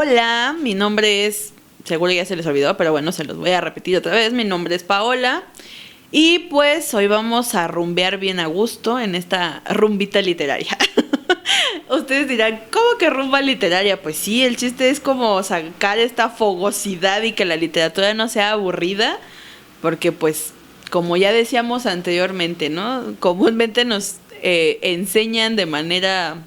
Hola, mi nombre es, seguro ya se les olvidó, pero bueno, se los voy a repetir otra vez. Mi nombre es Paola y pues hoy vamos a rumbear bien a gusto en esta rumbita literaria. Ustedes dirán, ¿cómo que rumba literaria? Pues sí, el chiste es como sacar esta fogosidad y que la literatura no sea aburrida, porque pues, como ya decíamos anteriormente, ¿no? Comúnmente nos enseñan de manera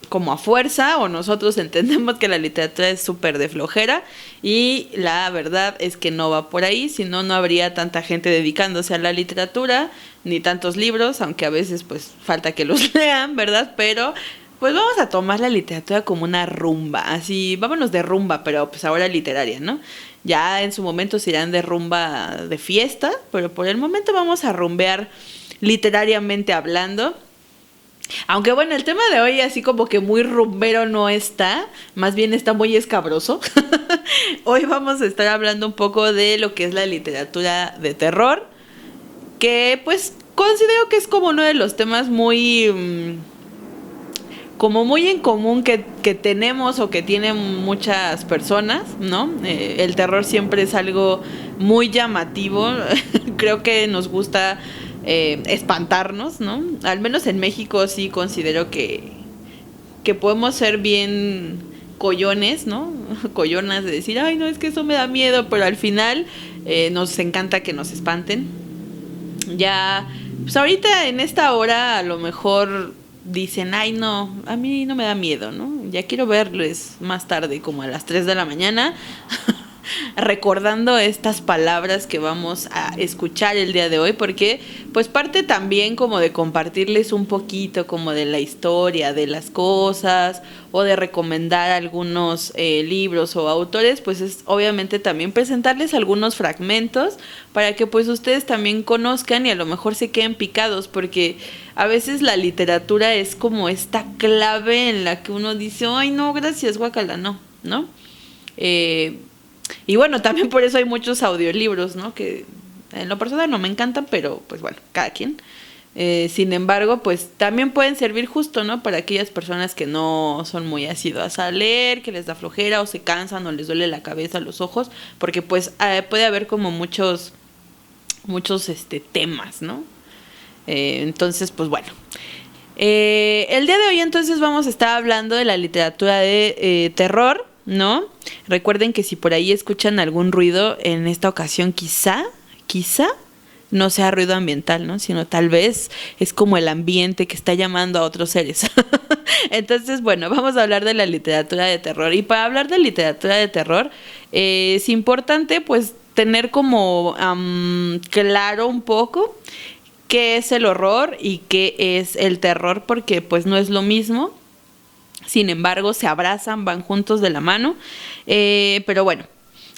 como a fuerza, o nosotros entendemos que la literatura es súper de flojera, y la verdad es que no va por ahí, si no, no habría tanta gente dedicándose a la literatura, ni tantos libros, aunque a veces pues falta que los lean, ¿verdad? Pero pues vamos a tomar la literatura como una rumba, así, vámonos de rumba, pero pues ahora literaria, ¿no? Ya en su momento se irán de rumba de fiesta, pero por el momento vamos a rumbear literariamente hablando. Aunque bueno, el tema de hoy así como que muy rumbero no está, más bien está muy escabroso. Hoy vamos a estar hablando un poco de lo que es la literatura de terror, que pues considero que es como uno de los temas muy como muy en común que tenemos o que tienen muchas personas, ¿no? El terror siempre es algo muy llamativo. Creo que nos gusta espantarnos, ¿no? Al menos en México sí considero que podemos ser bien collones, ¿no? Collonas de decir, ay, no, es que eso me da miedo, pero al final nos encanta que nos espanten. Ya, pues ahorita en esta hora a lo mejor dicen, ay, no, a mí no me da miedo, ¿no? Ya quiero verles más tarde, como a las 3 de la mañana. Recordando estas palabras que vamos a escuchar el día de hoy, porque pues parte también como de compartirles un poquito como de la historia de las cosas, o de recomendar algunos libros o autores, pues es obviamente también presentarles algunos fragmentos para que pues ustedes también conozcan y a lo mejor se queden picados, porque a veces la literatura es como esta clave en la que uno dice, ay, no, gracias, guácala, ¿no? Y bueno, también por eso hay muchos audiolibros, ¿no? Que en lo personal no me encantan, pero pues bueno, cada quien. Sin embargo, pues también pueden servir justo, ¿no? Para aquellas personas que no son muy asiduas a leer, que les da flojera o se cansan o les duele la cabeza, los ojos, porque pues puede haber como muchos temas, ¿no? Entonces, pues bueno. El día de hoy entonces vamos a estar hablando de la literatura de terror, ¿no? Recuerden que si por ahí escuchan algún ruido en esta ocasión, quizá no sea ruido ambiental, ¿no? Sino tal vez es como el ambiente que está llamando a otros seres. Entonces, bueno, vamos a hablar de la literatura de terror. Y para hablar de literatura de terror, es importante pues tener como claro un poco qué es el horror y qué es el terror, porque pues no es lo mismo. Sin embargo, se abrazan, van juntos de la mano. Pero bueno,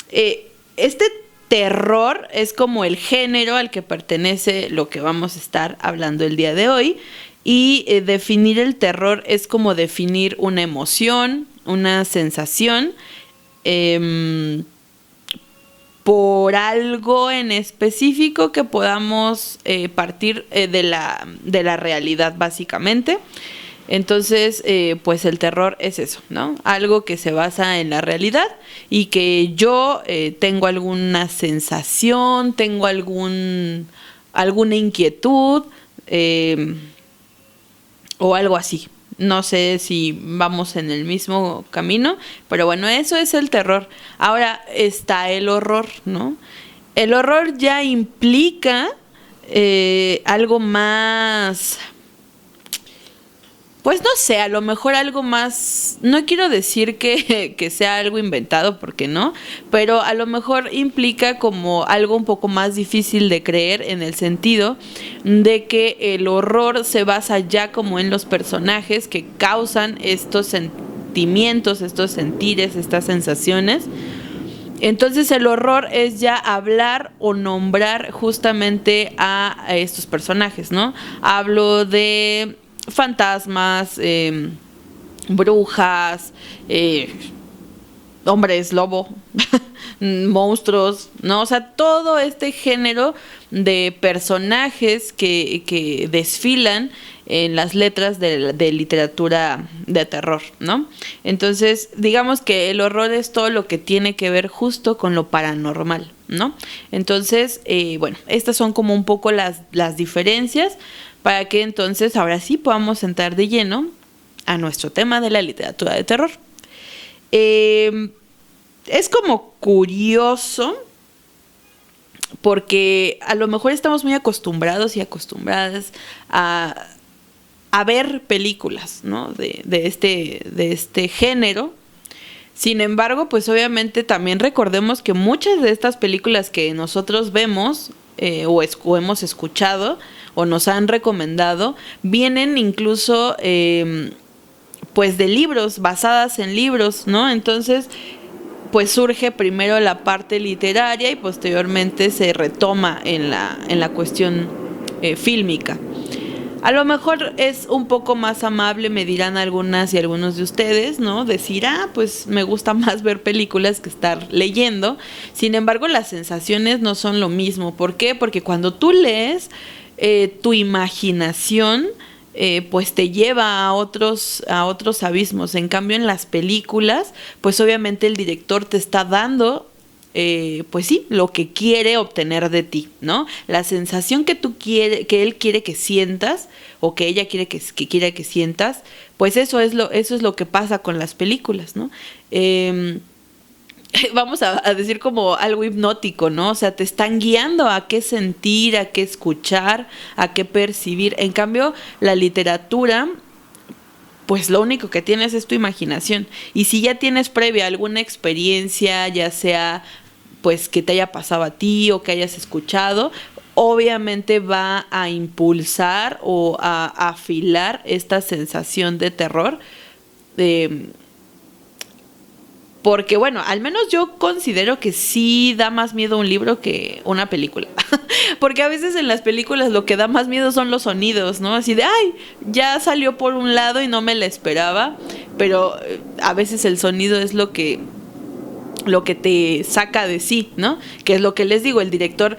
este terror es como el género al que pertenece lo que vamos a estar hablando el día de hoy. Y definir el terror es como definir una emoción, una sensación, por algo en específico que podamos partir de la realidad, básicamente. Entonces, pues el terror es eso, ¿no? Algo que se basa en la realidad y que yo tengo alguna sensación, tengo alguna inquietud o algo así. No sé si vamos en el mismo camino, pero bueno, eso es el terror. Ahora está el horror, ¿no? El horror ya implica algo más... Pues no sé, a lo mejor algo más, no quiero decir que sea algo inventado, porque no, pero a lo mejor implica como algo un poco más difícil de creer, en el sentido de que el horror se basa ya como en los personajes que causan estos sentimientos, estos sentires, estas sensaciones. Entonces el horror es ya hablar o nombrar justamente a estos personajes, ¿no? Hablo de fantasmas, brujas, hombres lobo, monstruos, ¿no? O sea, todo este género de personajes que desfilan en las letras de literatura de terror, ¿no? Entonces, digamos que el horror es todo lo que tiene que ver justo con lo paranormal, ¿no? Entonces, bueno, estas son como un poco las diferencias para que entonces ahora sí podamos entrar de lleno a nuestro tema de la literatura de terror. Es como curioso porque a lo mejor estamos muy acostumbrados y acostumbradas a ver películas, ¿no? de este género. Sin embargo, pues obviamente también recordemos que muchas de estas películas que nosotros vemos o hemos escuchado o nos han recomendado vienen incluso pues de libros, basadas en libros, ¿no? Entonces, pues surge primero la parte literaria y posteriormente se retoma en la cuestión fílmica. A lo mejor es un poco más amable, me dirán algunas y algunos de ustedes, ¿no? Decir, pues me gusta más ver películas que estar leyendo. Sin embargo, las sensaciones no son lo mismo. ¿Por qué? Porque cuando tú lees, tu imaginación pues te lleva a otros abismos. En cambio, en las películas, pues obviamente el director te está dando pues sí, lo que quiere obtener de ti, ¿no? La sensación que él quiere que sientas, o que ella quiere que sientas, pues eso es lo que pasa con las películas, ¿no? Vamos a decir como algo hipnótico, ¿no? O sea, te están guiando a qué sentir, a qué escuchar, a qué percibir. En cambio, la literatura, pues lo único que tienes es tu imaginación. Y si ya tienes previa alguna experiencia, ya sea pues que te haya pasado a ti o que hayas escuchado, obviamente va a impulsar o a afilar esta sensación de terror. Porque bueno, al menos yo considero que sí da más miedo un libro que una película. Porque a veces en las películas lo que da más miedo son los sonidos, ¿no? Así de, ya salió por un lado y no me la esperaba. Pero a veces el sonido es lo que te saca de sí, ¿no? Que es lo que les digo, el director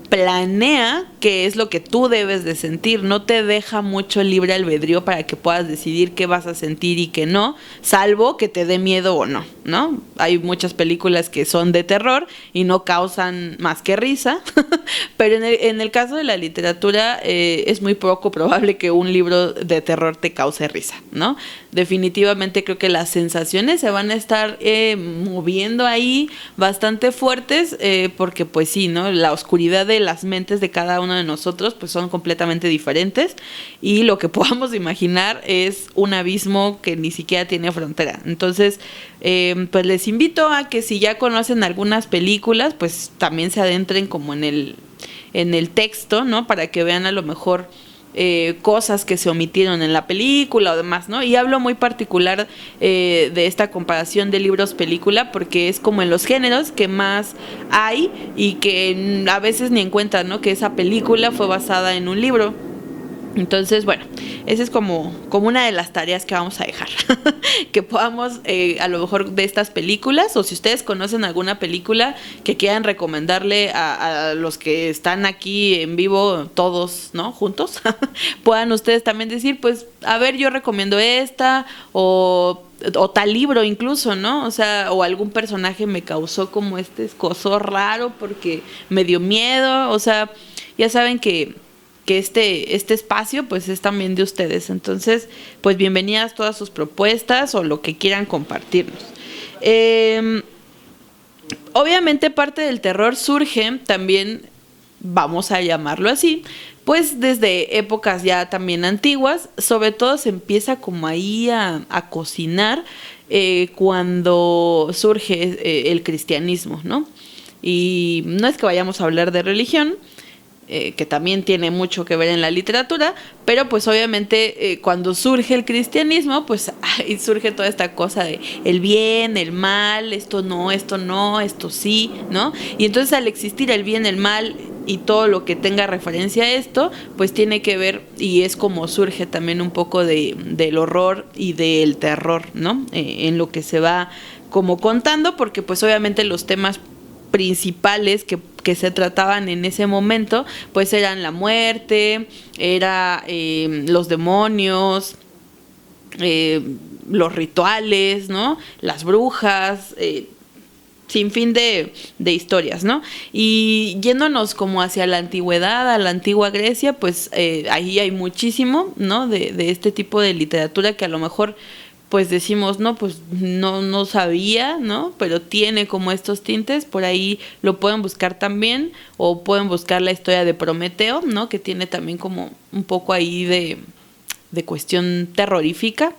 planea qué es lo que tú debes de sentir, no te deja mucho libre albedrío para que puedas decidir qué vas a sentir y qué no, salvo que te dé miedo o no, ¿no? Hay muchas películas que son de terror y no causan más que risa, pero en el caso de la literatura es muy poco probable que un libro de terror te cause risa, ¿no? Definitivamente creo que las sensaciones se van a estar moviendo ahí bastante fuertes porque pues sí, ¿no? La oscuridad de las mentes de cada uno de nosotros pues son completamente diferentes y lo que podamos imaginar es un abismo que ni siquiera tiene frontera. Entonces pues les invito a que si ya conocen algunas películas pues también se adentren como en el texto, ¿no? Para que vean a lo mejor cosas que se omitieron en la película o demás, ¿no? Y hablo muy particular de esta comparación de libros-película porque es como en los géneros que más hay y que a veces ni en cuenta, ¿no? Que esa película fue basada en un libro. Entonces, bueno, esa es como una de las tareas que vamos a dejar. Que podamos, a lo mejor de estas películas, o si ustedes conocen alguna película que quieran recomendarle a los que están aquí en vivo, todos, ¿no? Juntos, puedan ustedes también decir, pues, a ver, yo recomiendo esta, o tal libro incluso, ¿no? O sea, o algún personaje me causó como este escozor raro porque me dio miedo. O sea, ya saben que este espacio pues es también de ustedes. Entonces, pues bienvenidas todas sus propuestas o lo que quieran compartirnos. Obviamente parte del terror surge también, vamos a llamarlo así, pues desde épocas ya también antiguas. Sobre todo se empieza como ahí a cocinar cuando surge el cristianismo, ¿no? Y no es que vayamos a hablar de religión, que también tiene mucho que ver en la literatura, pero pues obviamente cuando surge el cristianismo, pues ahí surge toda esta cosa de el bien, el mal, esto no, esto sí, ¿no? Y entonces al existir el bien, el mal y todo lo que tenga referencia a esto, pues tiene que ver, y es como surge también un poco del horror y del terror, ¿no? En lo que se va como contando, porque pues obviamente los temas principales que se trataban en ese momento, pues eran la muerte, era los demonios, los rituales, ¿no? Las brujas, sin fin de historias, ¿no? Y yéndonos como hacia la antigüedad, a la antigua Grecia, pues ahí hay muchísimo, ¿no? De este tipo de literatura que a lo mejor pues decimos, no, pues no sabía, ¿no? Pero tiene como estos tintes, por ahí lo pueden buscar también, o pueden buscar la historia de Prometeo, ¿no? Que tiene también como un poco ahí de cuestión terrorífica.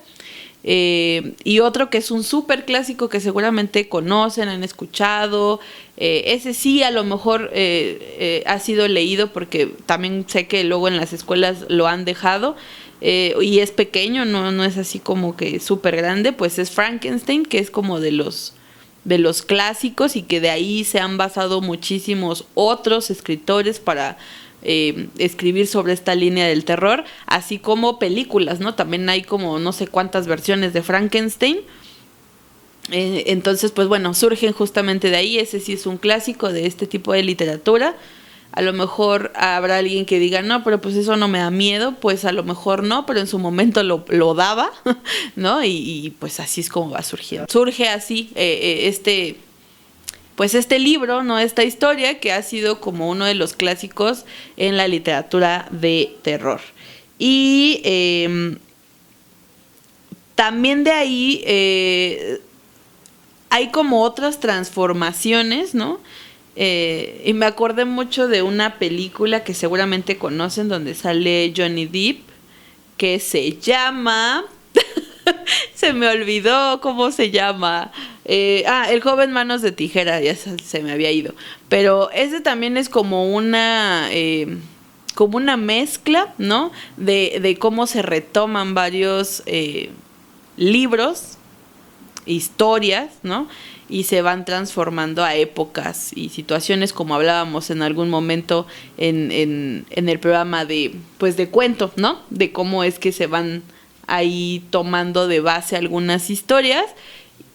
Y otro que es un súper clásico que seguramente conocen, han escuchado, ese sí a lo mejor ha sido leído porque también sé que luego en las escuelas lo han dejado, y es pequeño, no es así como que súper grande, pues es Frankenstein, que es como de los clásicos y que de ahí se han basado muchísimos otros escritores para escribir sobre esta línea del terror, así como películas, ¿no? También hay como no sé cuántas versiones de Frankenstein. Entonces, pues bueno, surgen justamente de ahí. Ese sí es un clásico de este tipo de literatura. A lo mejor habrá alguien que diga, no, pero pues eso no me da miedo. Pues a lo mejor no, pero en su momento lo daba, ¿no? Y pues así es como va surgiendo. Surge así pues este libro, ¿no? Esta historia que ha sido como uno de los clásicos en la literatura de terror. Y también de ahí hay como otras transformaciones, ¿no? Y me acordé mucho de una película que seguramente conocen donde sale Johnny Depp, que se llama... se me olvidó cómo se llama. El joven manos de tijera, ya se me había ido. Pero ese también es como una mezcla, ¿no? De cómo se retoman varios libros, historias, ¿no? Y se van transformando a épocas y situaciones, como hablábamos en algún momento en el programa de cuento, ¿no? De cómo es que se van ahí tomando de base algunas historias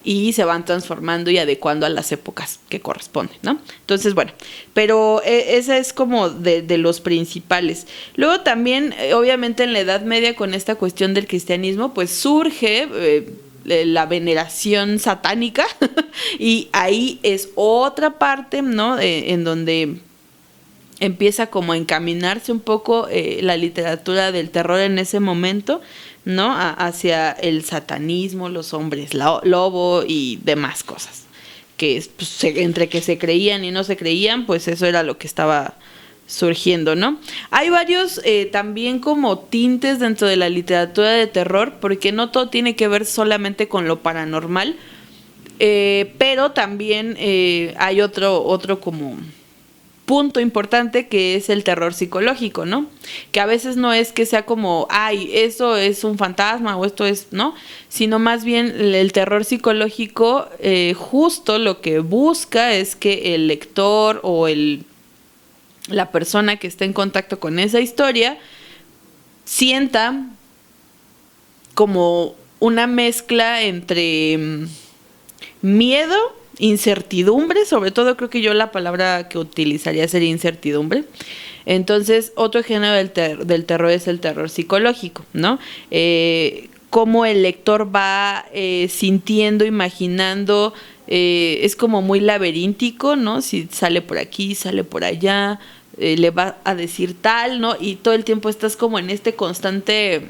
y se van transformando y adecuando a las épocas que corresponden, ¿no? Entonces, bueno, pero esa es como de los principales. Luego también, obviamente en la Edad Media, con esta cuestión del cristianismo, pues surge la veneración satánica y ahí es otra parte, ¿no? En donde empieza como a encaminarse un poco la literatura del terror en ese momento, ¿no? Hacia el satanismo, los hombres lobo y demás cosas. Que pues, entre que se creían y no se creían, pues eso era lo que estaba surgiendo, ¿no? Hay varios también como tintes dentro de la literatura de terror, porque no todo tiene que ver solamente con lo paranormal, pero también hay otro como punto importante, que es el terror psicológico, ¿no? Que a veces no es que sea como, ay, eso es un fantasma o esto es, ¿no? Sino más bien el terror psicológico justo lo que busca es que el lector o la persona que está en contacto con esa historia sienta como una mezcla entre miedo, incertidumbre, sobre todo creo que yo la palabra que utilizaría sería incertidumbre. Entonces, otro género del terror es el terror psicológico, ¿no? Cómo el lector va sintiendo, imaginando, es como muy laberíntico, ¿no? Si sale por aquí, sale por allá, le va a decir tal, ¿no? Y todo el tiempo estás como en este constante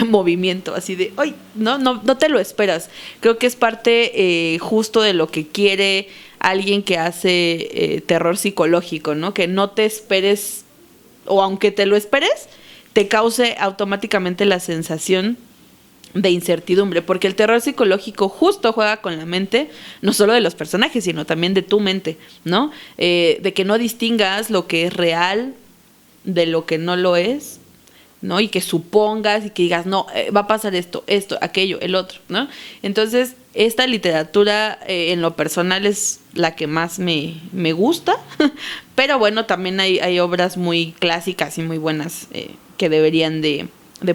movimiento, así de, ¡ay! No te lo esperas. Creo que es parte justo de lo que quiere alguien que hace terror psicológico, ¿no? Que no te esperes, o aunque te lo esperes, te cause automáticamente la sensación de incertidumbre, porque el terror psicológico justo juega con la mente, no solo de los personajes, sino también de tu mente, ¿no? De que no distingas lo que es real de lo que no lo es, ¿no? Y que supongas y que digas, no, va a pasar esto, aquello, el otro, ¿no? Entonces, esta literatura en lo personal es la que más me gusta, pero bueno, también hay obras muy clásicas y muy buenas que deberían de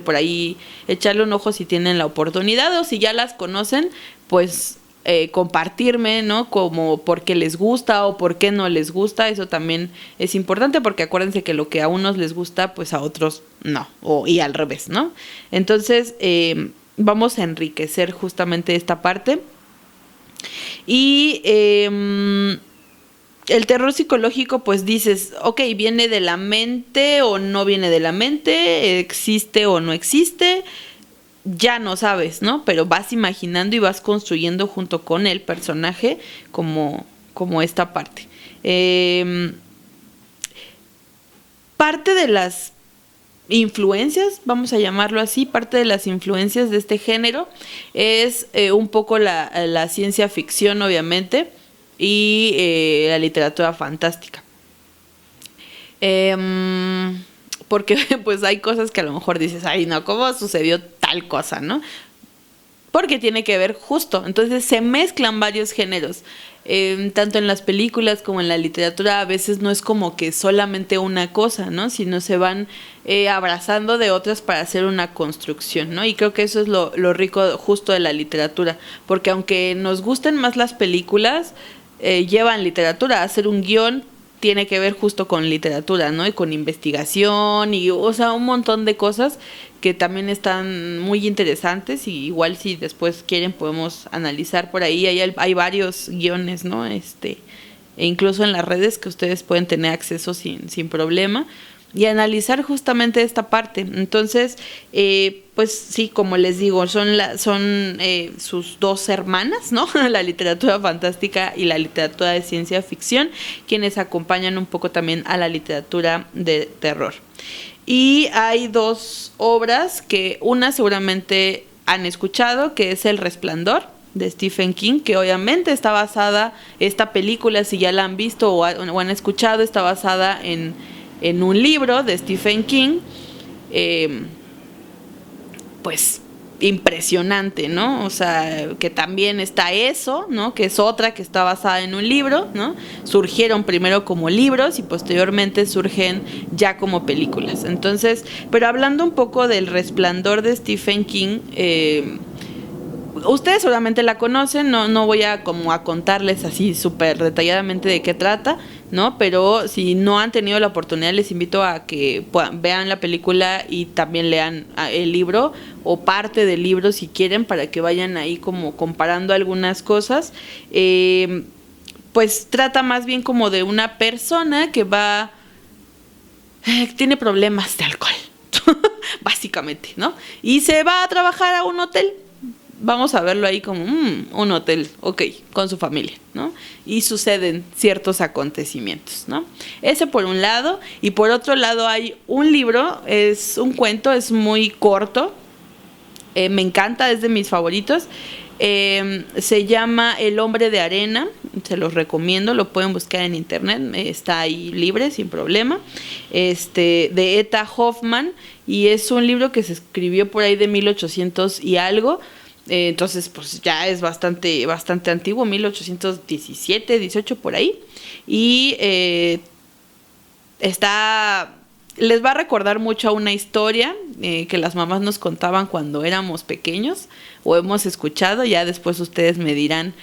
por ahí echarle un ojo si tienen la oportunidad, o si ya las conocen, pues compartirme, ¿no? Como por qué les gusta o por qué no les gusta. Eso también es importante porque acuérdense que lo que a unos les gusta, pues a otros no, y al revés, ¿no? Entonces, vamos a enriquecer justamente esta parte. Y el terror psicológico, pues dices, ok, ¿viene de la mente o no viene de la mente? ¿Existe o no existe? Ya no sabes, ¿no? Pero vas imaginando y vas construyendo junto con el personaje como esta parte. Parte de las influencias, vamos a llamarlo así, parte de las influencias de este género es un poco la ciencia ficción, obviamente, y la literatura fantástica. Porque pues hay cosas que a lo mejor dices, ay no, ¿cómo sucedió tal cosa, no? Porque tiene que ver justo, entonces se mezclan varios géneros, tanto en las películas como en la literatura. A veces no es como que solamente una cosa, ¿no? Sino se van abrazando de otras para hacer una construcción, ¿no? Y creo que eso es lo rico justo de la literatura, porque aunque nos gusten más las películas, llevan literatura. Hacer un guión tiene que ver justo con literatura, ¿no? Y con investigación y, o sea, un montón de cosas que también están muy interesantes, y igual si después quieren podemos analizar por ahí. Hay varios guiones, ¿no? E incluso en las redes que ustedes pueden tener acceso sin problema, y analizar justamente esta parte. Entonces, pues sí, como les digo, son sus dos hermanas, ¿no? La literatura fantástica y la literatura de ciencia ficción, quienes acompañan un poco también a la literatura de terror. Y hay dos obras que una seguramente han escuchado, que es El Resplandor, de Stephen King, que obviamente está basada, esta película, si ya la han visto o han escuchado, está basada en un libro de Stephen King, pues impresionante, ¿no? O sea, que también está eso, ¿no? Que es otra que está basada en un libro, ¿no? Surgieron primero como libros y posteriormente surgen ya como películas. Entonces, pero hablando un poco del Resplandor de Stephen King, ustedes seguramente la conocen, no voy a como a contarles así súper detalladamente de qué trata, ¿no? Pero si no han tenido la oportunidad, les invito a que vean la película y también lean el libro o parte del libro si quieren, para que vayan ahí como comparando algunas cosas. Pues trata más bien como de una persona que tiene problemas de alcohol, básicamente, ¿no? Y se va a trabajar a un hotel. Vamos a verlo ahí como un hotel, ok, con su familia, ¿no? Y suceden ciertos acontecimientos, ¿no? Ese por un lado. Y por otro lado hay un libro, es un cuento, es muy corto, me encanta, es de mis favoritos. Se llama El Hombre de Arena, se los recomiendo, lo pueden buscar en internet, está ahí libre, sin problema, de Etta Hoffman, y es un libro que se escribió por ahí de 1800 y algo. Entonces pues ya es bastante antiguo, 1817, 18 por ahí, y les va a recordar mucho a una historia que las mamás nos contaban cuando éramos pequeños o hemos escuchado. Ya después ustedes me dirán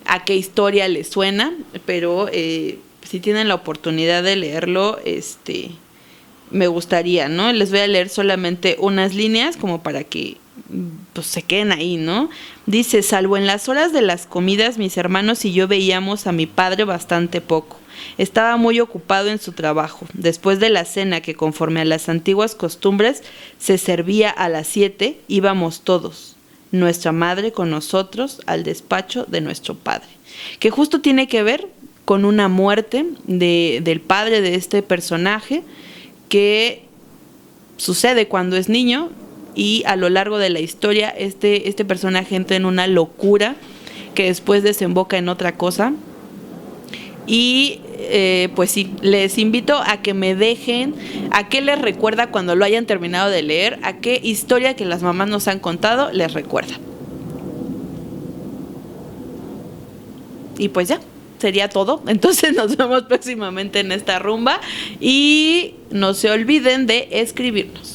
a qué historia les suena, pero si tienen la oportunidad de leerlo, me gustaría, ¿no? Les voy a leer solamente unas líneas como para que pues se queden ahí, ¿no? Dice: salvo en las horas de las comidas, mis hermanos y yo veíamos a mi padre bastante poco. Estaba muy ocupado en su trabajo. Después de la cena, que conforme a las antiguas costumbres se servía a las 7, íbamos todos, nuestra madre con nosotros, al despacho de nuestro padre. Que justo tiene que ver con una muerte del padre de este personaje, que sucede cuando es niño, y a lo largo de la historia este personaje entra en una locura que después desemboca en otra cosa. Y pues sí, les invito a que me dejen a qué les recuerda cuando lo hayan terminado de leer, a qué historia que las mamás nos han contado les recuerda. Y pues ya, sería todo. Entonces nos vemos próximamente en esta rumba y no se olviden de escribirnos.